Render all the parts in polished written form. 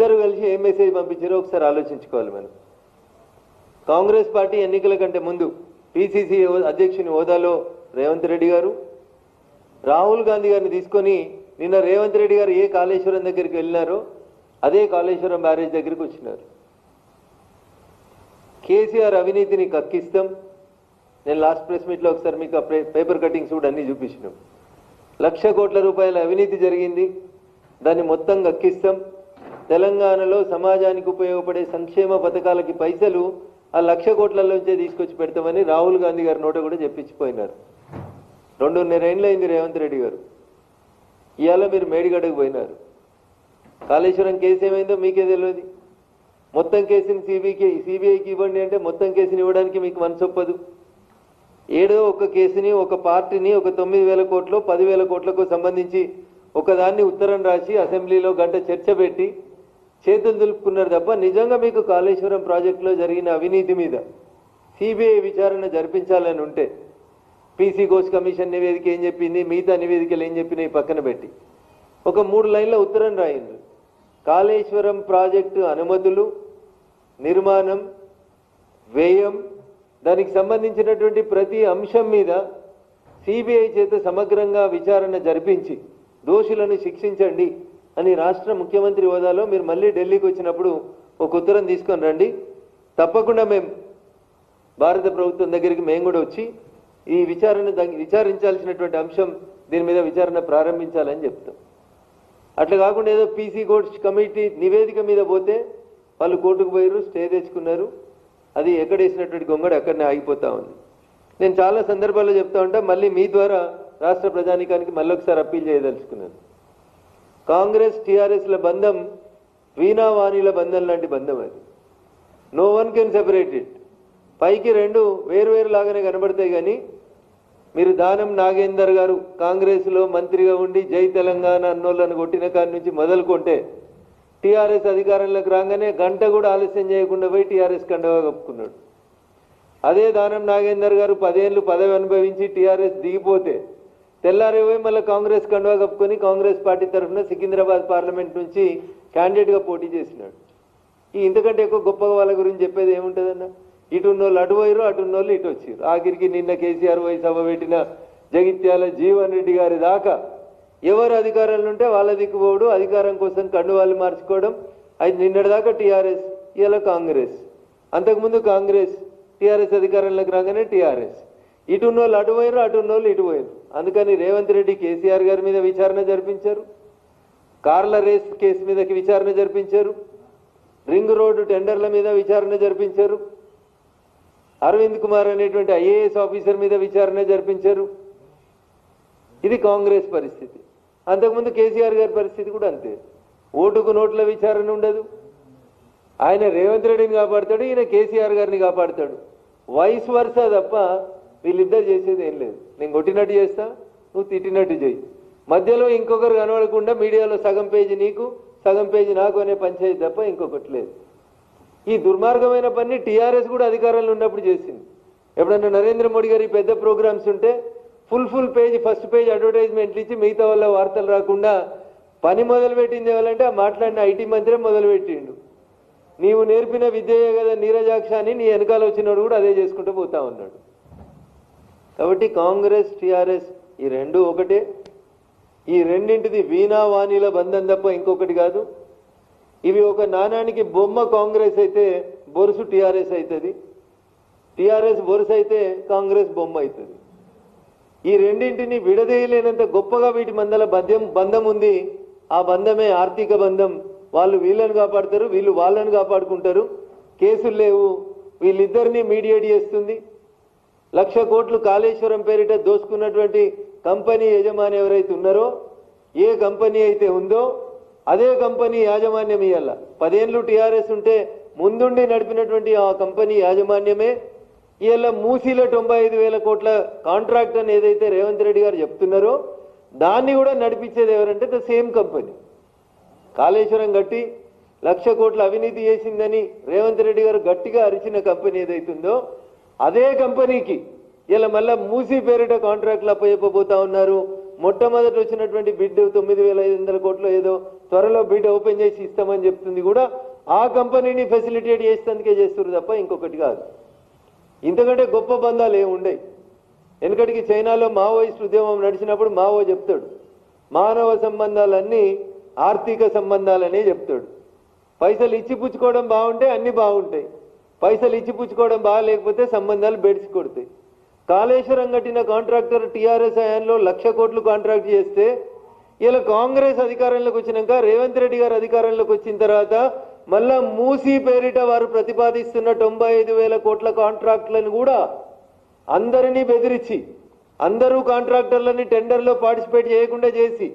ఇద్దరు కలిసి ఏం మెసేజ్ పంపించారో ఒకసారి ఆలోచించుకోవాలి మనం. కాంగ్రెస్ పార్టీ ఎన్నికల కంటే ముందు పిసిసి అధ్యక్షుని హోదాలో రేవంత్ రెడ్డి గారు, రాహుల్ గాంధీ గారిని తీసుకొని నిన్న రేవంత్ రెడ్డి గారు ఏ కాళేశ్వరం దగ్గరికి వెళ్ళినారో అదే కాళేశ్వరం బ్యారేజ్ దగ్గరికి వచ్చినారు. కేసీఆర్ అవినీతిని కక్కిస్తాం. నేను లాస్ట్ ప్రెస్ మీట్లో ఒకసారి మీకు పేపర్ కటింగ్స్ కూడా అన్నీ చూపించినాం. 1,00,000 కోట్ల రూపాయల అవినీతి జరిగింది, దాన్ని మొత్తం కక్కిస్తాం. తెలంగాణలో సమాజానికి ఉపయోగపడే సంక్షేమ పథకాలకి పైసలు ఆ 1,00,000 కోట్లలోంచే తీసుకొచ్చి పెడతామని రాహుల్ గాంధీ గారి నోట కూడా చెప్పించిపోయినారు. 2.5 ఏళ్ళు అయింది రేవంత్ రెడ్డి గారు. ఇవాళ మీరు మేడిగడ్డకు పోయినారు. కాళేశ్వరం కేసు ఏమైందో మీకే తెలియదు. మొత్తం కేసుని సిబిఐకి ఇవ్వండి అంటే మొత్తం కేసుని ఇవ్వడానికి మీకు మనసు ఒప్పదు. ఏడో ఒక కేసుని, ఒక పార్టీని, ఒక 9,000 కోట్లు 10,000 కోట్లకు సంబంధించి ఒకదాన్ని ఉత్తరం రాసి అసెంబ్లీలో గంట చర్చ పెట్టి చేతులు దులుపుకున్నారు తప్ప నిజంగా మీకు కాళేశ్వరం ప్రాజెక్టులో జరిగిన అవినీతి మీద సిబిఐ విచారణ జరిపించాలని ఉంటే పీసీ ఘోష్ కమిషన్ నివేదిక ఏం చెప్పింది, మిగతా నివేదికలు ఏం చెప్పినాయి పక్కన పెట్టి ఒక 3 లైన్ల ఉత్తరం రాయింది. కాళేశ్వరం ప్రాజెక్టు అనుమతులు, నిర్మాణం, వ్యయం, దానికి సంబంధించినటువంటి ప్రతి అంశం మీద సిబిఐ చేత సమగ్రంగా విచారణ జరిపించి దోషులను శిక్షించండి అని రాష్ట్ర ముఖ్యమంత్రి హోదాలో మీరు మళ్ళీ ఢిల్లీకి వచ్చినప్పుడు ఒక ఉత్తరం తీసుకొని రండి. తప్పకుండా మేము భారత ప్రభుత్వం దగ్గరికి మేము కూడా వచ్చి ఈ విచారించాల్సినటువంటి అంశం దీని మీద విచారణ ప్రారంభించాలని చెప్తాం. అట్లా కాకుండా ఏదో పీసీ ఘోష్ కమిటీ నివేదిక మీద పోతే వాళ్ళు కోర్టుకు పోయారు, స్టే తెచ్చుకున్నారు. అది ఎక్కడేసినటువంటి గొంగడు అక్కడనే ఆగిపోతా ఉంది. నేను చాలా సందర్భాల్లో చెప్తా ఉంటా, మళ్ళీ మీ ద్వారా రాష్ట్ర ప్రజానీకానికి మళ్ళొకసారి అప్పీల్ చేయదలుచుకున్నాను. కాంగ్రెస్ టీఆర్ఎస్ల బంధం వీణావాణిల బంధం లాంటి బంధం అది. No one can separate it. పైకి రెండు వేరు లాగానే కనబడతాయి, కానీ మీరు దానం నాగేందర్ గారు కాంగ్రెస్లో మంత్రిగా ఉండి జై తెలంగాణ అన్నోళ్ళను కొట్టిన కాడి నుంచి మొదలుకుంటే టీఆర్ఎస్ అధికారంలోకి రాగానే గంట కూడా ఆలస్యం చేయకుండా పోయి టీఆర్ఎస్ కండవా కప్పుకున్నాడు. అదే దానం నాగేందర్ గారు 10 ఏళ్ళు పదవి అనుభవించి టీఆర్ఎస్ దిగిపోతే తెల్లారేపోయి మళ్ళీ కాంగ్రెస్ కండవా కప్పుకొని కాంగ్రెస్ పార్టీ తరఫున సికింద్రాబాద్ పార్లమెంట్ నుంచి క్యాండిడేట్గా పోటీ చేసినాడు. ఇంతకంటే ఎక్కువ గొప్పగా వాళ్ళ గురించి చెప్పేది ఏముంటుందన్న? ఇటు ఉన్నోళ్ళు అటు పోయారు, అటు ఉన్నోళ్ళు ఇటు వచ్చారు. ఆఖరికి నిన్న కేసీఆర్ పోయి సభ పెట్టిన జగిత్యాల జీవన్ రెడ్డి గారి దాకా ఎవరు అధికారంలో ఉంటే వాళ్ళ దిక్కుపోవడం, అధికారం కోసం కండువాళ్ళు మార్చుకోవడం. అది నిన్నటిదాకా టీఆర్ఎస్, ఇలా కాంగ్రెస్. అంతకుముందు కాంగ్రెస్, టీఆర్ఎస్ అధికారంలోకి రాగానే టీఆర్ఎస్. ఇటు ఉన్నోళ్ళు అటు పోయారు, అటు ఉన్నోళ్ళు ఇటు పోయారు. అందుకని రేవంత్ రెడ్డి కేసీఆర్ గారి మీద విచారణ జరిపించారు, కార్ల రేస్ కేసు మీద విచారణ జరిపించారు, రింగ్ రోడ్డు టెండర్ల మీద విచారణ జరిపించారు, అరవింద్ కుమార్ అనేటువంటి ఐఏఎస్ ఆఫీసర్ మీద విచారణ జరిపించారు. ఇది కాంగ్రెస్ పరిస్థితి. అంతకుముందు కేసీఆర్ గారి పరిస్థితి కూడా అంతే. ఓటుకు నోట్ల విచారణ ఉండదు. ఆయన రేవంత్ రెడ్డిని కాపాడుతాడు, ఈయన కేసీఆర్ గారిని కాపాడుతాడు. వైస్ వర్సా తప్ప వీళ్ళిద్దరు చేసేది ఏం లేదు. నేను కొట్టినట్టు చేస్తా, నువ్వు తిట్టినట్టు చేయి. మధ్యలో ఇంకొకరు కనబడకుండా మీడియాలో సగం పేజీ నీకు సగం పేజీ నాకు అనే పంచాయతీ తప్ప ఇంకొకటి లేదు. ఈ దుర్మార్గమైన పని టీఆర్ఎస్ కూడా అధికారంలో ఉన్నప్పుడు చేసింది. ఎప్పుడన్నా నరేంద్ర మోడీ గారి పెద్ద ప్రోగ్రామ్స్ ఉంటే ఫుల్ పేజ్ ఫస్ట్ పేజ్ అడ్వర్టైజ్మెంట్లు ఇచ్చి మిగతా వాళ్ళ వార్తలు రాకుండా పని మొదలుపెట్టింది ఎవరంటే ఆ మాట్లాడిన ఐటీ మంత్రి మొదలుపెట్టిండు. నీవు నేర్పిన విద్యయే కదా నీరజాక్ష అని నీ వెనకాల వచ్చినోడు కూడా అదే చేసుకుంటూ పోతా ఉన్నాడు. కాబట్టి కాంగ్రెస్ టీఆర్ఎస్ ఈ రెండు ఒకటే. ఈ రెండింటిది వీణావాణిల బంధం తప్ప ఇంకొకటి కాదు. ఇవి ఒక నాణానికి బొమ్మ కాంగ్రెస్ అయితే బొరుసు టీఆర్ఎస్ అవుతుంది, టీఆర్ఎస్ బొరుసు అయితే కాంగ్రెస్ బొమ్మ అవుతుంది. ఈ రెండింటిని విడదీయలేనంత గొప్పగా వీటి మందల బంధం ఉంది. ఆ బంధమే ఆర్థిక బంధం. వాళ్ళు వీళ్ళని కాపాడుతారు, వీళ్ళు వాళ్ళని కాపాడుకుంటారు. కేసులు లేవు, వీళ్ళిద్దరినీ మీడియేట్ చేస్తుంది. 1,00,000 కోట్లు కాళేశ్వరం పేరిట దోసుకున్నటువంటి కంపెనీ యజమాని ఎవరైతే ఉన్నారో, ఏ కంపెనీ అయితే ఉందో అదే కంపెనీ యాజమాన్యం ఇయ్యాల. 10 ఏళ్ళు టీఆర్ఎస్ ఉంటే ముందుండి నడిపినటువంటి ఆ కంపెనీ యాజమాన్యమే ఇవాళ మూసీలో 95,000 కోట్ల కాంట్రాక్ట్ అని ఏదైతే రేవంత్ రెడ్డి గారు చెప్తున్నారో దాన్ని కూడా నడిపించేది ఎవరంటే ద సేమ్ కంపెనీ. కాళేశ్వరం గట్టి 1,00,000 కోట్ల అవినీతి చేసిందని రేవంత్ రెడ్డి గారు గట్టిగా అరిచిన కంపెనీ ఏదైతుందో అదే కంపెనీకి ఇలా మళ్ళా మూసీ పేరిట కాంట్రాక్ట్లు అప్పచెప్పబోతా ఉన్నారు. మొట్టమొదటి వచ్చినటువంటి బిడ్ 9,500 కోట్లు ఏదో త్వరలో బిడ్ ఓపెన్ చేసి ఇస్తామని చెప్తుంది కూడా ఆ కంపెనీని ఫెసిలిటేట్ చేసేందుకే చేస్తున్నారు తప్ప ఇంకొకటి కాదు. ఇంతకంటే గొప్ప బంధాలు ఏముండయి. వెనకటికి చైనాలో మావోయిస్ట్ ఉద్యమం నడిచినప్పుడు మావో చెప్తాడు, మానవ సంబంధాలన్నీ ఆర్థిక సంబంధాలనే చెప్తాడు. పైసలు ఇచ్చి పుచ్చుకోవడం బాగుంటే అన్నీ బాగుంటాయి, పైసలు ఇచ్చి పుచ్చుకోవడం బాగాలేకపోతే సంబంధాలు బెడిసి కొడతాయి. కాళేశ్వరం కట్టిన కాంట్రాక్టర్ టీఆర్ఎస్ హయాంలో 1,00,000 కోట్లు కాంట్రాక్ట్ చేస్తే ఇలా కాంగ్రెస్ అధికారంలోకి వచ్చినాక రేవంత్ రెడ్డి గారు అధికారంలోకి వచ్చిన తర్వాత మళ్ళా మూసీ పేరిట వారు ప్రతిపాదిస్తున్న 95,000 కోట్ల కాంట్రాక్టులను కూడా అందరినీ బెదిరించి అందరూ కాంట్రాక్టర్లని టెండర్లో పార్టిసిపేట్ చేయకుండా చేసి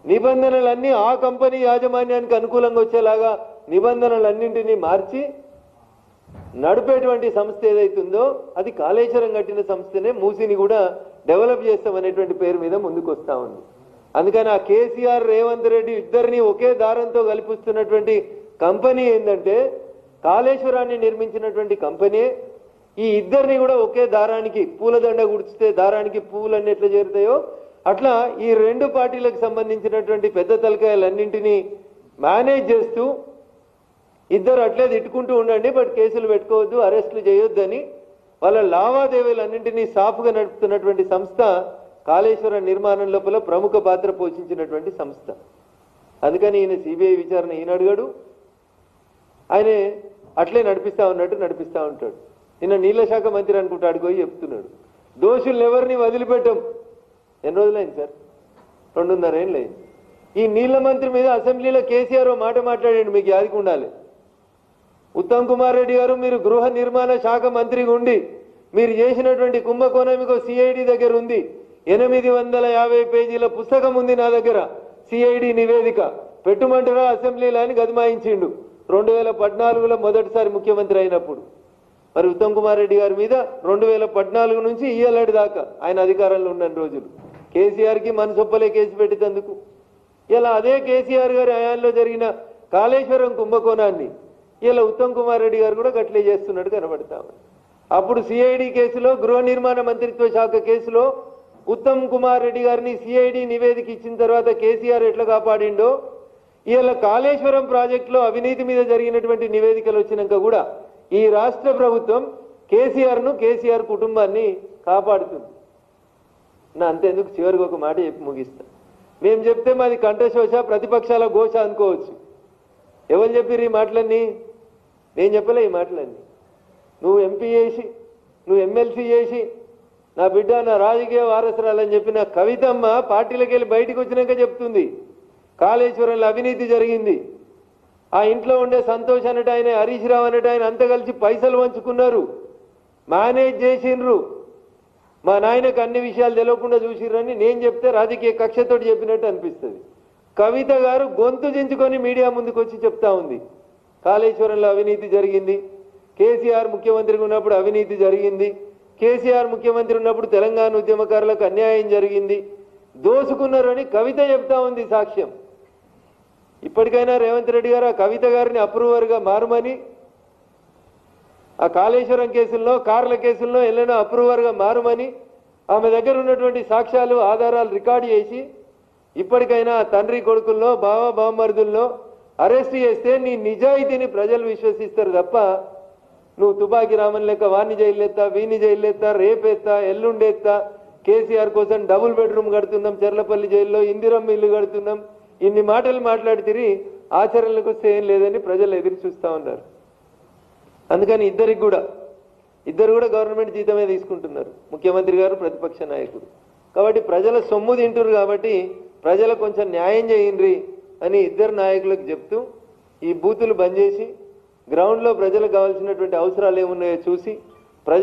నిబంధనలన్నీ ఆ కంపెనీ యాజమాన్యానికి అనుకూలంగా వచ్చేలాగా నిబంధనలన్నింటినీ మార్చి నడిపేటువంటి సంస్థ ఏదైతుందో అది కాళేశ్వరం కట్టిన సంస్థనే మూసిని కూడా డెవలప్ చేస్తామనేటువంటి పేరు మీద ముందుకు వస్తూ ఉంది. అందుకని ఆ కేసీఆర్ రేవంత్ రెడ్డి ఇద్దరిని ఒకే దారంతో కల్పిస్తున్నటువంటి కంపెనీ ఏంటంటే కాళేశ్వరాన్ని నిర్మించినటువంటి కంపెనీ. ఈ ఇద్దరిని కూడా ఒకే దారానికి పూలదండ గుడిచితే దారానికి పూలన్నీ ఎట్లా చేరుతాయో అట్లా ఈ రెండు పార్టీలకు సంబంధించినటువంటి పెద్ద తలకాయలన్నింటినీ మేనేజ్ చేస్తూ ఇద్దరు అట్లే తిట్టుకుంటూ ఉండండి, బట్ కేసులు పెట్టుకోవద్దు, అరెస్టులు చేయొద్దని వాళ్ళ లావాదేవీలన్నింటినీ సాఫ్గా నడుపుతున్నటువంటి సంస్థ కాళేశ్వరం నిర్మాణం లోపల ప్రముఖ పాత్ర పోషించినటువంటి సంస్థ. అందుకని ఈయన సిబిఐ విచారణ ఈయన అడిగాడు, ఆయన అట్లే నడిపిస్తూ ఉంటాడు. నిన్న నీళ్ల శాఖ మంత్రి అనుకుంటాడు పోయి చెప్తున్నాడు, దోషులను ఎవరిని వదిలిపెట్టాం. ఎన్ని రోజులైంది సార్? 2.5 ఏళ్ళు అయింది. ఈ నీళ్ల మంత్రి మీద అసెంబ్లీలో కేసీఆర్ మాట మాట్లాడాడు, మీకు యాదికి ఉండాలి. ఉత్తమ్ కుమార్ రెడ్డి గారు మీరు గృహ నిర్మాణ శాఖ మంత్రిగా ఉండి మీరు చేసినటువంటి కుంభకోణం మీకు సిఐడి దగ్గర ఉంది. 850 పేజీల పుస్తకం ఉంది నా దగ్గర, సిఐడి నివేదిక. పెట్టుమంటారా అసెంబ్లీలో అని గదమాయించిండు 2014లో మొదటిసారి ముఖ్యమంత్రి అయినప్పుడు. మరి ఉత్తమ్ కుమార్ రెడ్డి గారి మీద 2014 నుంచి ఇయ్యాలటి దాకా ఆయన అధికారంలో ఉన్న రోజులు కేసీఆర్కి మనసొప్పలే కేసు పెట్టేందుకు. ఇలా అదే కేసీఆర్ గారి హయాంలో జరిగిన కాళేశ్వరం కుంభకోణాన్ని ఇలా ఉత్తమ్ కుమార్ రెడ్డి గారు కూడా గట్లే చేస్తున్నట్టు కనబడతాము. అప్పుడు సిఐడి కేసులో గృహ నిర్మాణ మంత్రిత్వ శాఖ కేసులో ఉత్తమ్ కుమార్ రెడ్డి గారిని సిఐడి నివేదిక ఇచ్చిన తర్వాత కేసీఆర్ ఎట్లా కాపాడిండో ఇలా కాళేశ్వరం ప్రాజెక్టులో అవినీతి మీద జరిగినటువంటి నివేదికలు వచ్చినాక కూడా ఈ రాష్ట్ర ప్రభుత్వం కేసీఆర్ కుటుంబాన్ని కాపాడుతుంది. నా అంతేందుకు చివరికి ఒక మాట చెప్పి ముగిస్తా. మేము చెప్తే మాది కంఠశోష ప్రతిపక్షాల ఘోష అనుకోవచ్చు. ఎవరు చెప్పిర్రు ఈ మాటలన్నీ? నేను చెప్పలే ఈ మాటలన్నీ. నువ్వు ఎంపీ చేసి నువ్వు ఎమ్మెల్సీ చేసి నా బిడ్డ నా రాజకీయ వారసురాలని చెప్పిన కవితమ్మ పార్టీలకు వెళ్ళి బయటకు వచ్చినాక చెప్తుంది కాళేశ్వరంలో అవినీతి జరిగింది. ఆ ఇంట్లో ఉండే సంతోష్ అన్నట్టు ఆయన, హరీష్ రావు అన్నట్టు ఆయన అంతా కలిసి పైసలు పంచుకున్నారు, మేనేజ్ చేసిండ్రు, మా నాయనకు అన్ని విషయాలు తెలియకుండా చూసిర్రని నేను చెప్తే రాజకీయ కక్షతోటి చెప్పినట్టు అనిపిస్తుంది. కవిత గారు గొంతు దించుకొని మీడియా ముందుకు వచ్చి చెప్తా ఉంది కాళేశ్వరంలో అవినీతి జరిగింది, కేసీఆర్ ముఖ్యమంత్రిగా ఉన్నప్పుడు అవినీతి జరిగింది, కేసీఆర్ ముఖ్యమంత్రి ఉన్నప్పుడు తెలంగాణ ఉద్యమకారులకు అన్యాయం జరిగింది, దోసుకున్నారని కవిత చెప్తా ఉంది సాక్ష్యం. ఇప్పటికైనా రేవంత్ రెడ్డి గారు ఆ కవిత గారిని అప్రూవర్గా మారమని, ఆ కాళేశ్వరం కేసుల్లో కార్ల కేసుల్లో ఎల్లైనా అప్రూవర్గా మారమని ఆమె దగ్గర ఉన్నటువంటి సాక్ష్యాలు ఆధారాలు రికార్డు చేసి ఇప్పటికైనా తండ్రి కొడుకుల్లో బావమరుదుల్లో అరెస్ట్ చేస్తే నీ నిజాయితీని ప్రజలు విశ్వసిస్తారు తప్ప నువ్వు తుపాకీ రామన్ లెక్క వాణ్ణి జైలెత్తా వీణ్ణి జైలెత్తా రేపెత్తా ఎల్లుండెత్తా కేసీఆర్ కోసం డబుల్ బెడ్రూమ్ కడుతున్నాం చెర్లపల్లి జైల్లో, ఇందిరమ్మ ఇల్లు కడుతున్నాం, ఇన్ని మాటలు మాట్లాడితే ఆచరణలకు వస్తే ఏం లేదని ప్రజలు ఎదురు చూస్తూ ఉన్నారు. అందుకని ఇద్దరు కూడా గవర్నమెంట్ జీతమే తీసుకుంటున్నారు, ముఖ్యమంత్రి గారు ప్రతిపక్ష నాయకుడు. కాబట్టి ప్రజల సొమ్ము తింటున్నారు కాబట్టి ప్రజలకు కొంచెం న్యాయం చేయండి అని ఇద్దరు నాయకులకు చెప్తూ ఈ బూతులు బంద్ చేసి గ్రౌండ్లో ప్రజలకు కావాల్సినటువంటి అవసరాలు ఏమున్నాయో చూసి